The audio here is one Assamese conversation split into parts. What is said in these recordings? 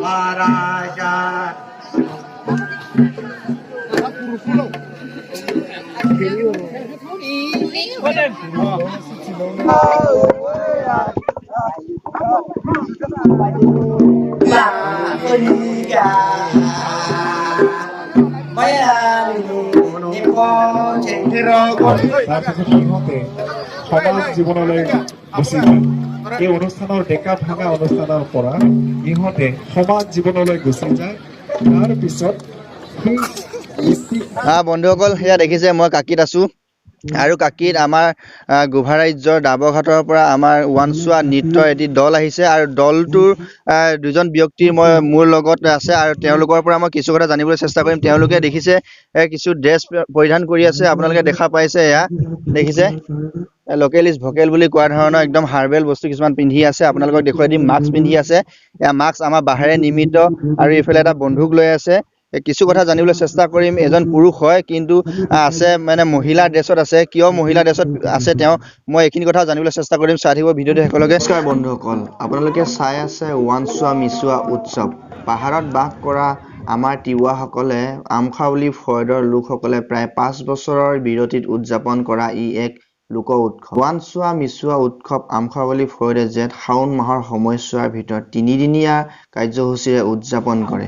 Maharaja. সমাজ জীৱনলৈ গুচি যায় এই অনুষ্ঠানৰ ডেকা ভাঙা অনুষ্ঠানৰ পৰা ইহঁতে সমাজ জীৱনলৈ গুচি যায় তাৰ পিছত বন্ধুসকল সেয়া দেখিছে মই কাকিত আছো আৰু কাকিত আমাৰ গোভা ৰাজ্যৰ ডাবৰঘাটৰ পৰা আমাৰ ওৱানচোৱা নৃত্যৰ এটি দল আহিছে আৰু দলটোৰ দুজন ব্যক্তি মই মোৰ লগত আছে আৰু তেওঁলোকৰ পৰা মই কিছু কথা জানিবলৈ চেষ্টা কৰিম তেওঁলোকে দেখিছে কিছু ড্ৰেছ পৰিধান কৰি আছে আপোনালোকে দেখা পাইছে এয়া দেখিছে লোকেল ইজ ভোকেল বুলি কোৱা ধৰণৰ একদম হাৰ্বেল বস্তু কিছুমান পিন্ধি আছে আপোনালোকক দেখুৱাই দিম মাস্ক পিন্ধি আছে এয়া মাস্ক আমাৰ বাহেৰে নিৰ্মিত আৰু এইফালে এটা বন্দুক লৈ আছে কিছু কথা জানিবলৈ চেষ্টা কৰিম এজন পুৰুষ হয় কিন্তু আছে মানে মহিলা ড্ৰেছত আছে কিয় মহিলা ড্ৰেছত আছে তেওঁ মই এইখিনি কথা জানিবলৈ চেষ্টা কৰিম চাই থাকিব ভিডিঅ'টো একেলগে নমস্কাৰ বন্ধুসকল আপোনালোকে চাই আছে ওৱানচোৱা মিচোৱা উৎসৱ পাহাৰত বাস কৰা আমাৰ তিৱাসকলে আমখাউলি ফয়দৰ লোকসকলে প্ৰায় 5 বছৰৰ বিৰতিত উদযাপন কৰা ই এক লোক উৎসৱ ওৱানচোৱা মিচোৱা উৎসৱ আমখাউলি ফয়দে জেঠ শাওণ মাহৰ সময়ছোৱাৰ ভিতৰত 3 দিনীয়া কাৰ্যসূচীৰে উদযাপন কৰে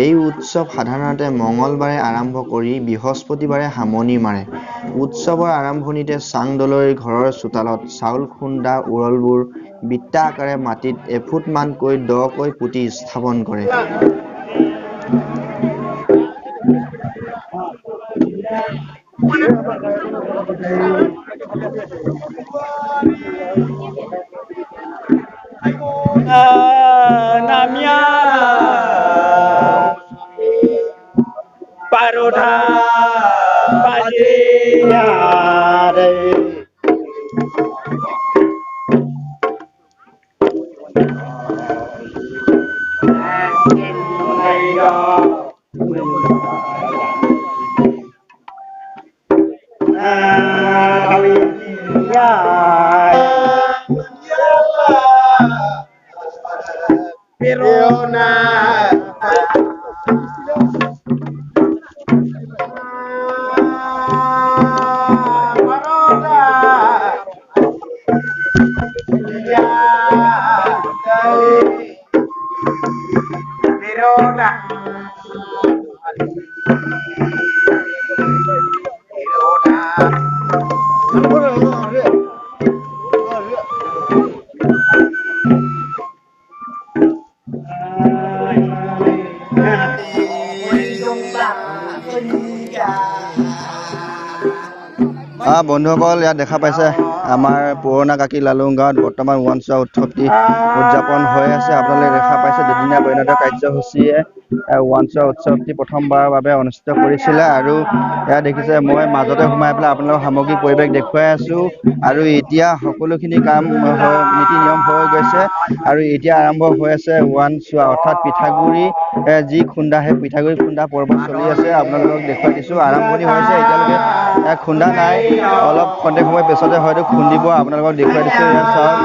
এই উৎসৱ সাধাৰণতে মঙ্গলবাৰে আৰম্ভ কৰি বৃহস্পতিবাৰে সামৰণি মাৰে উৎসৱৰ আৰম্ভণিতে চাংদলৈৰ ঘৰৰ চোতালত চাউল খুন্দা উৰলবোৰ বিত্তা আকাৰে মাটিত এফুট মানকৈ দকৈ পুতি স্থাপন কৰে Namanya Paroda Bajiyare Pirona Paroda Ya Pirona বন্ধুসকল ইয়াত দেখা পাইছে আমাৰ পুৰণা কাকি লালুং গাঁৱত বৰ্তমান ওৱানচোৱা উৎসৱটি উদযাপন হৈ আছে আপোনালোকে দেখা পাইছে দুদিনীয়া পৰিণত কাৰ্যসূচীয়ে ওৱানচোৱা উৎসৱটি প্ৰথমবাৰৰ বাবে অনুষ্ঠিত কৰিছিলে আৰু এয়া দেখিছে মই মাজতে সোমাই পেলাই আপোনালোকক সামগ্ৰিক পৰিৱেশ দেখুৱাই আছো আৰু এতিয়া সকলোখিনি কাম নীতি নিয়ম হৈ গৈছে আৰু এতিয়া আৰম্ভ হৈ আছে ওৱানচোৱা অৰ্থাৎ পিঠাগুৰি যি খুন্দা সেই পিঠাগুৰি খুন্দা পৰ্ব চলি আছে আপোনালোকক দেখুৱাই দিছো আৰম্ভণি হৈছে এতিয়ালৈকে খুন্দা নাই অলপ খন্তেক সময় পিছতে হয়তো খুন্দিব আপোনালোকক দেখুৱাই দিছো ইয়াত চাওক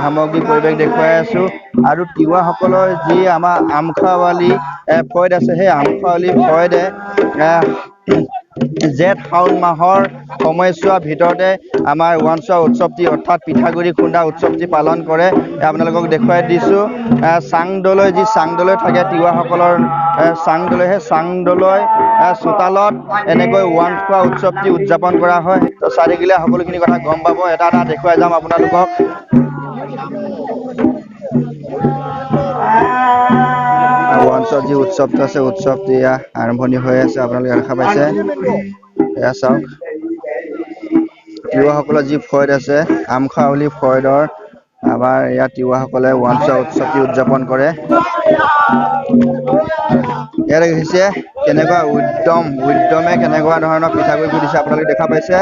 সামগ্ৰিক পৰিৱেশ দেখুৱাই আছো আৰু তিৱাসকলৰ যি আমাৰ আমখাৱালি ফয়দ আছে সেই আমখাৱালি ফয়দে জেঠ শাওণ মাহৰ সময়ছোৱাৰ ভিতৰতে আমাৰ ওৱানচোৱা উৎসৱটি অৰ্থাৎ পিঠাগুৰি খুন্দা উৎসৱটি পালন কৰে আপোনালোকক দেখুৱাই দিছো চাংদলৈ যি চাংদলৈ থাকে তিৱাসকলৰ চাংদলৈ সেই চাংদলৈ চোতালত এনেকৈ ওৱানচোৱা উৎসৱটি উদযাপন কৰা হয় তো চাই থাকিলে সকলোখিনি কথা গম পাব এটা এটা দেখুৱাই যাম আপোনালোকক ওৱানচোৱা যি উৎসৱটো আছে উৎসৱটি আৰম্ভণি হৈ আছে আপোনালোকে দেখা পাইছে এয়া চাওক তিৱাসকলৰ যি ফয়দ আছে আমখাউলি ফয়দৰ আমাৰ ইয়াত তিৱাসকলে ওৱানচোৱা উৎসৱটি উদযাপন কৰে ইয়াত দেখিছে কেনেকুৱা উদ্যমে কেনেকুৱা ধৰণৰ পিঠাগুৰি ফুটিছে আপোনালোকে দেখা পাইছে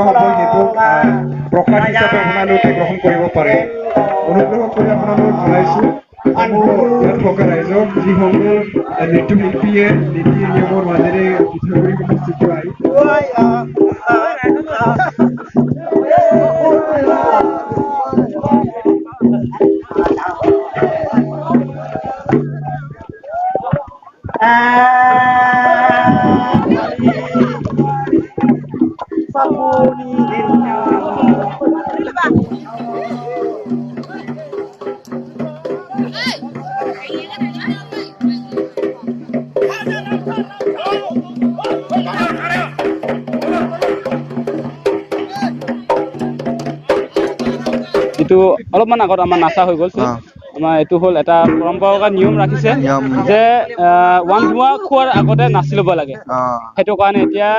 হ'ব সেইটো প্ৰসাদ হিচাপে আপোনালোকে গ্ৰহণ কৰিব পাৰে অনুগ্ৰহ কৰি আপোনালোকক জনাইছোঁ ইয়াত থকা ৰাইজক যিসকল নৃত্যশিল্পীয়ে নীতি নিয়মৰ মাজেৰে পিঠাগুৰি প্ৰস্তুত আহি এইটো অলপমান আগত আমাৰ নাচা হৈ গ'ল আমাৰ এইটো হ'ল এটা পৰম্পৰাগত নিয়ম ৰাখিছে যে ওৱান ধোঁৱা খোৱাৰ আগতে নাচি ল'ব লাগে সেইটো কাৰণে এতিয়া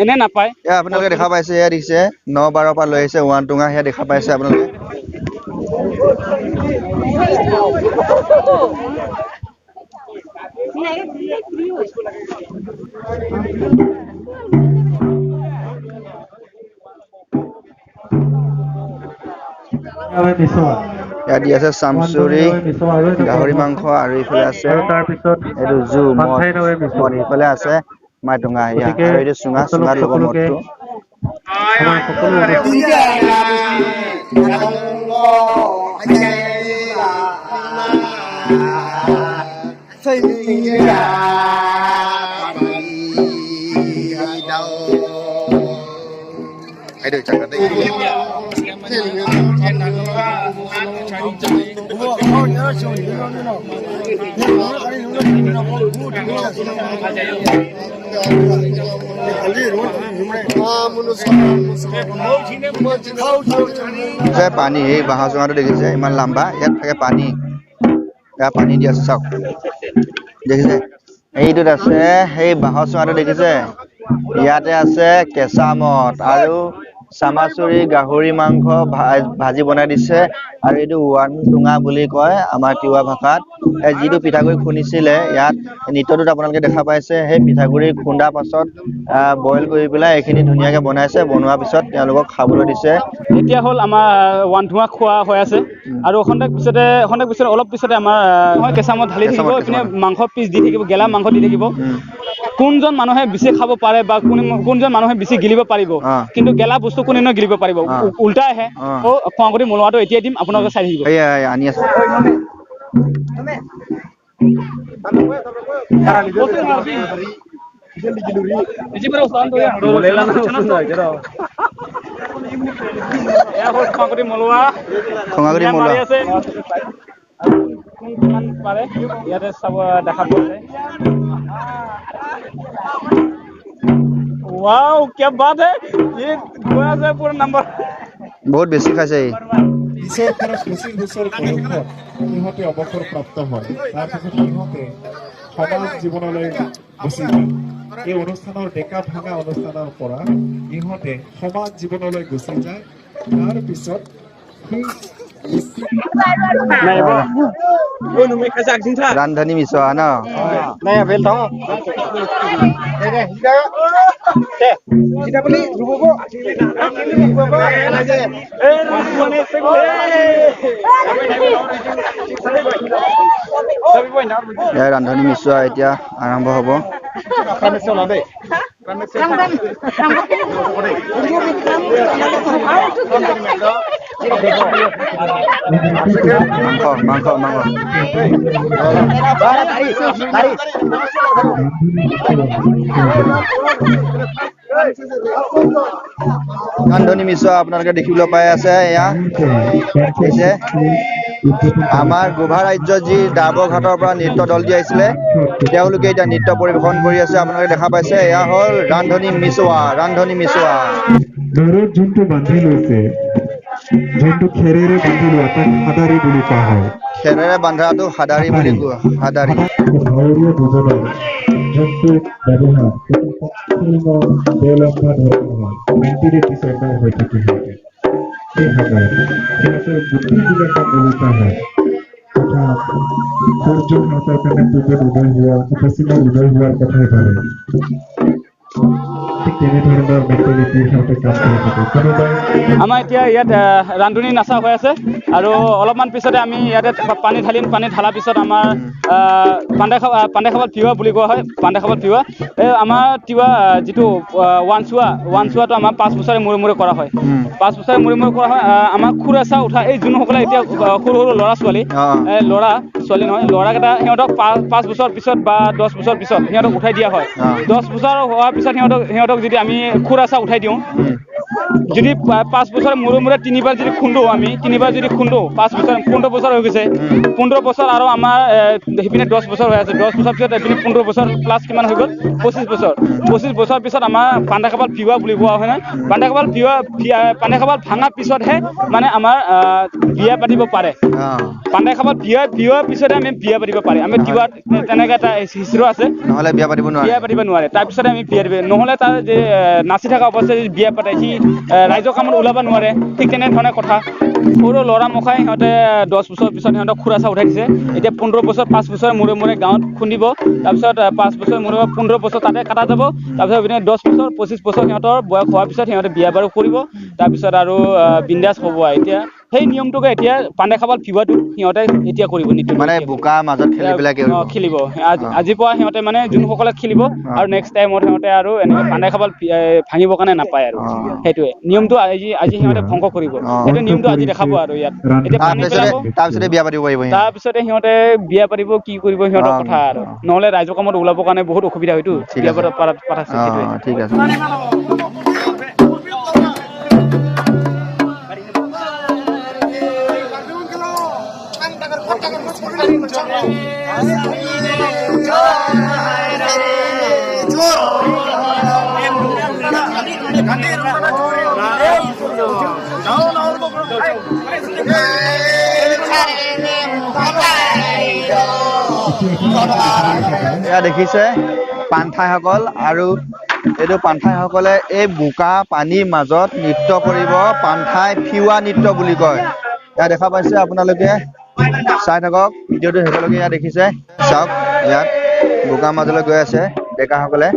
এনে নাপায় আপোনালোকে দেখা পাইছে এয়া দেখিছে 9-12 পৰা লৈ আহিছে ওৱান টুঙা সেয়া দেখা পাইছে আপোনালোকে ইয়াত দি আছে চামচুৰি গাহৰি মাংস আৰু ইফালে আছে এইটো জু মদ ইফালে আছে মাইটুঙা আৰু এইটো চুঙাৰ লগত মদটো পানী এই বাঁহৰ চুঙাটো দেখিছে ইমান লম্বা ইয়াত থাকে পানী পানী দি আছে চাওক দেখিছে এইটোত আছে সেই বাঁহৰ চুঙাটো দেখিছে ইয়াতে আছে কেঁচা মদ আৰু চামাচুৰি গাহৰি মাংস ভাজি বনাই দিছে আৰু এইটো ওৱান টুঙা বুলি কয় আমাৰ তিৱা ভাষাত যিটো পিঠাগুৰি খুন্দিছিলে ইয়াত নৃত্যটোত আপোনালোকে দেখা পাইছে সেই পিঠাগুৰি খুন্দা পাছত বইল কৰি পেলাই এইখিনি ধুনীয়াকে বনাইছে বনোৱাৰ পিছত তেওঁলোকক খাবলৈ দিছে এতিয়া হ'ল আমাৰ ওৱান ধোঁৱা খোৱা হৈ আছে আৰু খন্তেক পিছতে অলপ পিছতে আমাৰ কেঁচা মদ ঢালি থাকিব এইপিনে মাংস পিচ দি থাকিব গেলা মাংস দি থাকিব কোনজন মানুহে বেছি খাব পাৰে বা কোনজন মানুহে বেছি গিলিব পাৰিব কিন্তু গেলা বস্তু কোনেনো গিলিব পাৰিব উল্টা আহে খোৱাগুটি মলোৱাটো এতিয়া দিম আপোনালোকে চাই থাকিব আনি আছে খোৱাগুটি মলোৱা আছে পাৰে ইয়াতে চাব দেখা পোৱা যায় वाओ क्या बात है ये गोवा से पूरा नंबर बहुत बेसी खाइছে ঈশ্বৰ পৰা 25 বছৰ বয়সত ইহঁতে অৱসৰ প্ৰাপ্ত হয় তাৰপিছত ইহঁতে সমাজ জীৱনলৈ গুচি যায় এই অনুষ্ঠানৰ ডেকা ভাঙা অনুষ্ঠানৰ পৰা ইহঁতে সমাজ জীৱনলৈ গুচি যায় তাৰ পিছত ৰান্ধনী মিছোৱা ন ৰান্ধনী মিছোৱা এতিয়া আৰম্ভ হ'ব মাংস ৰান্ধনী মিছোৱা আপোনালোকে দেখিবলৈ পাই আছে এয়া আমাৰ গোভা ৰাজ্যৰ যি দাবঘাটৰ পৰা নৃত্য দলটি আহিছিলে তেওঁলোকে এতিয়া নৃত্য পৰিৱেশন কৰি আছে আপোনালোকে দেখা পাইছে এয়া হ'ল ৰান্ধনী মিছোৱা যোনটো বান্ধি লৈছে যোনটো খেৰেৰে বান্ধি লোৱা তাক হাদাৰী বুলি কোৱা হয় খেৰেৰে বান্ধাটো হাদাৰী বুলি কোৱা হাদাৰী ভাৱৰীয় দুজনৰ যোনটো ব্যৱহাৰ দেওলম্বা ধৰণৰ হয় মেণ্টিৰে ডিচাইডাৰ হৈ থাকে সেই হাদাৰী সিহঁতৰ বুদ্ধিবিলাক ওলোটা হয় তথা সূৰ্য সিহঁতৰ কাৰণে পূবত উদয় হোৱা পশ্চিমত উদয় হোৱাৰ কথাই ভাবে ঠিক ঠিক তেনেধৰণৰ মেণ্টেলিটি সিহঁতে কাম কৰি থাকে কোনোবাই আমাৰ এতিয়া ইয়াত ৰান্ধনি নাচা হৈ আছে আৰু অলপমান পিছতে আমি ইয়াতে পানী ঢালিম পানী ঢালাৰ পিছত আমাৰ পাণ্ডে খাবাল তিৱা বুলি কোৱা হয় পাণ্ডে খাবাল তিৱা এই আমাৰ তিৱা যিটো ওৱানচুৱাটো আমাৰ 5 বছৰে মূৰে মূৰে কৰা হয় 5 বছৰে মূৰে মূৰে কৰা হয় আমাৰ খুৰাচা উঠা এই যোনসকলে এতিয়া সৰু সৰু ল'ৰা ছোৱালী নহয় ল'ৰাকেইটা সিহঁতক 5 বছৰ পিছত বা 10 বছৰ পিছত সিহঁতক উঠাই দিয়া হয় 10 বছৰ হোৱাৰ পিছত সিহঁতক যদি আমি খুৰাচা উঠাই দিওঁ যদি 5 বছৰ মূৰে মূৰে 3বাৰ যদি খুন্দো আমি 3বাৰ যদি খুন্দো 5 বছৰ 15 বছৰ হৈ গৈছে 15 বছৰ আৰু আমাৰ সেইপিনে 10 বছৰ হৈ আছে 10 বছৰ পিছত এইপিনে 15 বছৰ প্লাছ কিমান হৈ গ'ল 25 বছৰ পিছত আমাৰ পাণ্ডে খাবাল তিৱা বুলি কোৱা হয় নহয় পাণ্ডে খাবাল ভাঙা পিছতহে মানে আমাৰ বিয়া পাতিব পাৰে পাণ্ডে খাবাল বিয়া পিছতে আমি বিয়া পাতিব পাৰে আমি তিৱাত তেনেকৈ এটা হিষ্ট্ৰী আছে নহ'লে বিয়া পাতিব নোৱাৰে তাৰপিছতে আমি বিয়া দিব নহ'লে তাৰ যে নাচি থকা অৱস্থাত যদি বিয়া পাতে সি ৰাইজৰ কামত ওলাব নোৱাৰে ঠিক তেনেধৰণে কথা সৰু ল'ৰা মখাই সিহঁতে 10 বছৰ পিছত সিহঁতক খুৰাচা উঠাই দিছে এতিয়া 15 বছৰ 5 বছৰ মূৰে মূৰে গাঁৱত খুন্দিব তাৰপিছত 5 বছৰ মূৰে 15 বছৰ তাতে কাটা যাব তাৰপিছত এইপিনে 10 বছৰ 25 বছৰ সিহঁতৰ বয়স হোৱাৰ পিছত সিহঁতে বিয়া বাৰু কৰিব তাৰপিছত আৰু বিন্দাছ হ'ব এতিয়া সেই নিয়মটোকে এতিয়া পাণ্ডে খাবাল তিৱাটো সিহঁতে এতিয়া কৰিব নীতি মানে বোকা মাজত খেলি পেলাই খেলিব আজিৰ পৰা সিহঁতে মানে যোনসকলে খেলিব আৰু নেক্সট টাইমত সিহঁতে আৰু এনেকৈ পাণ্ডে খাবাল ভাঙিবৰ কাৰণে নাপায় আৰু সেইটোৱে নিয়মটো আজি সিহঁতে ভংগ কৰিব সেইটো নিয়মটো আজি দেখাব আৰু ইয়াত এতিয়া পানী পেলাব তাৰপিছতে বিয়া পাতিব পাৰিব তাৰপিছতে সিহঁতে বিয়া পাতিব কি কৰিব সিহঁতৰ কথা আৰু নহ'লে ৰাইজৰ কামত ওলাবৰ কাৰণে বহুত অসুবিধা হয়তো বিয়া পাতা সেইটোৱে ঠিক আছে এয়া দেখিছে পাণ্ঠাইসকল আৰু এইটো পাণ্ঠাইসকলে এই বোকা পানীৰ মাজত নৃত্য কৰিব পাণ্ঠাই ফিওৱা নৃত্য বুলি কয় এয়া দেখা পাইছে আপোনালোকে চাই থাকক ভিডিঅ'টো শেষলৈকে এয়া দেখিছে চাওক ইয়াত বোকাৰ মাজলৈ গৈ আছে ডেকাসকলে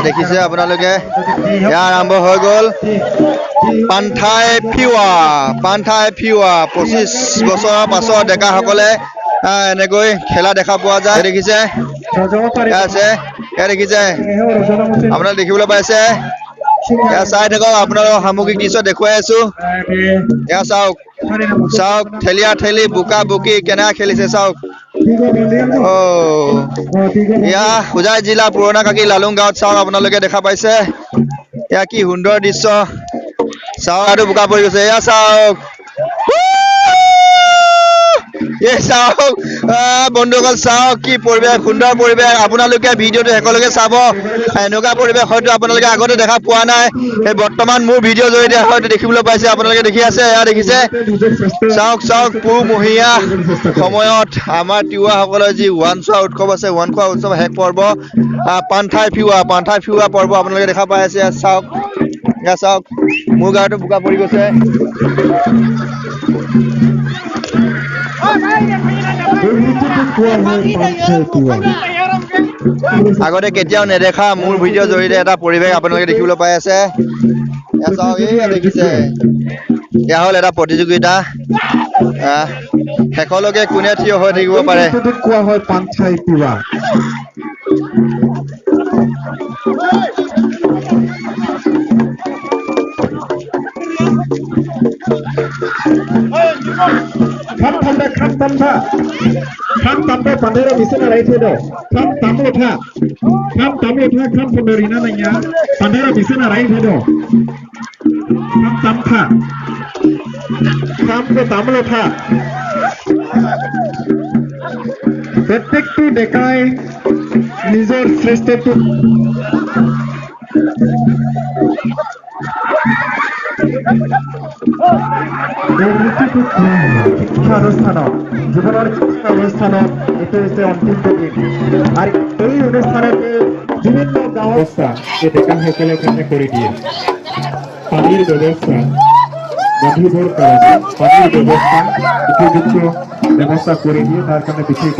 দেখিছে আপোনালোকে এয়া আৰম্ভ হৈ গ'ল পাণ্ঠাই ফিওৱা 25 বছৰৰ পাছত ডেকাসকলে এনেকৈ খেলা দেখা পোৱা যায় দেখিছে দেখিছে আপোনালোকে দেখিবলৈ পাইছে এয়া চাই থাকক আপোনালোকক সামগ্ৰিক দৃশ্য দেখুৱাই আছো এয়া চাওক ঠেলিয়া ঠেলি বোকা বুকি কেনেকৈ খেলিছে চাওক এয়া হোজাই জিলা পুৰণা কাকি লালুং গাঁৱত চাওক আপোনালোকে দেখা পাইছে এয়া কি সুন্দৰ দৃশ্য চাওক আৰু বোকা পৰি গৈছে এয়া চাওক চাওক বন্ধুসকল চাওক কি পৰিৱেশ সুন্দৰ পৰিৱেশ আপোনালোকে ভিডিঅ'টো শেষলৈকে চাব এনেকুৱা পৰিৱেশ হয়তো আপোনালোকে আগতে দেখা পোৱা নাই এই বৰ্তমান মোৰ ভিডিঅ'ৰ জৰিয়তে হয়তো দেখিবলৈ পাইছে আপোনালোকে দেখি আছে এয়া দেখিছে চাওক পুহমহীয়া সময়ত আমাৰ তিৱাসকলৰ যি ওৱানচুৱা উৎসৱ আছে ওৱানচুৱা উৎসৱ শেষ পৰ্ব পাণ্ঠাই ফিওৱা পৰ্ব আপোনালোকে দেখা পাই আছে চাওক মোৰ গাটো বোকা পৰি গৈছে আগতে কেতিয়াও নেদেখা মোৰ ভিডিঅ'ৰ জৰিয়তে এটা পৰিৱেশ আপোনালোকে দেখিবলৈ পাই আছে দেখিছে এয়া হ'ল এটা প্ৰতিযোগিতা শেষলৈকে কোনে থিয় হৈ থাকিব পাৰে কোৱা হয় পাণ্ঠাই ফিওৱা Kham tamda pandera bisa narai thedo. Kham tamu tha kham panderina nanya. Pandera bisa narai thedo. Kham tam tha. Kham ke tamu tha. প্রত্যেকটি ডেকাই নিজের শ্রেষ্ঠত্ব এই নৃত্যটি শিক্ষা অনুষ্ঠানত জীৱনৰ শিক্ষা অনুষ্ঠানত এইটো হৈছে অন্তিম দিন আৰু এই অনুষ্ঠানত বিভিন্ন গাঁৱৰ ব্যৱস্থা এই ডেকাসকলে কাৰণে কৰি দিয়ে পানীৰ ব্যৱস্থা ৰান্ধিবৰ কাৰণে পানীৰ ব্যৱস্থা উপযুক্ত ব্যৱস্থা কৰি দিয়ে তাৰ কাৰণে বিশেষ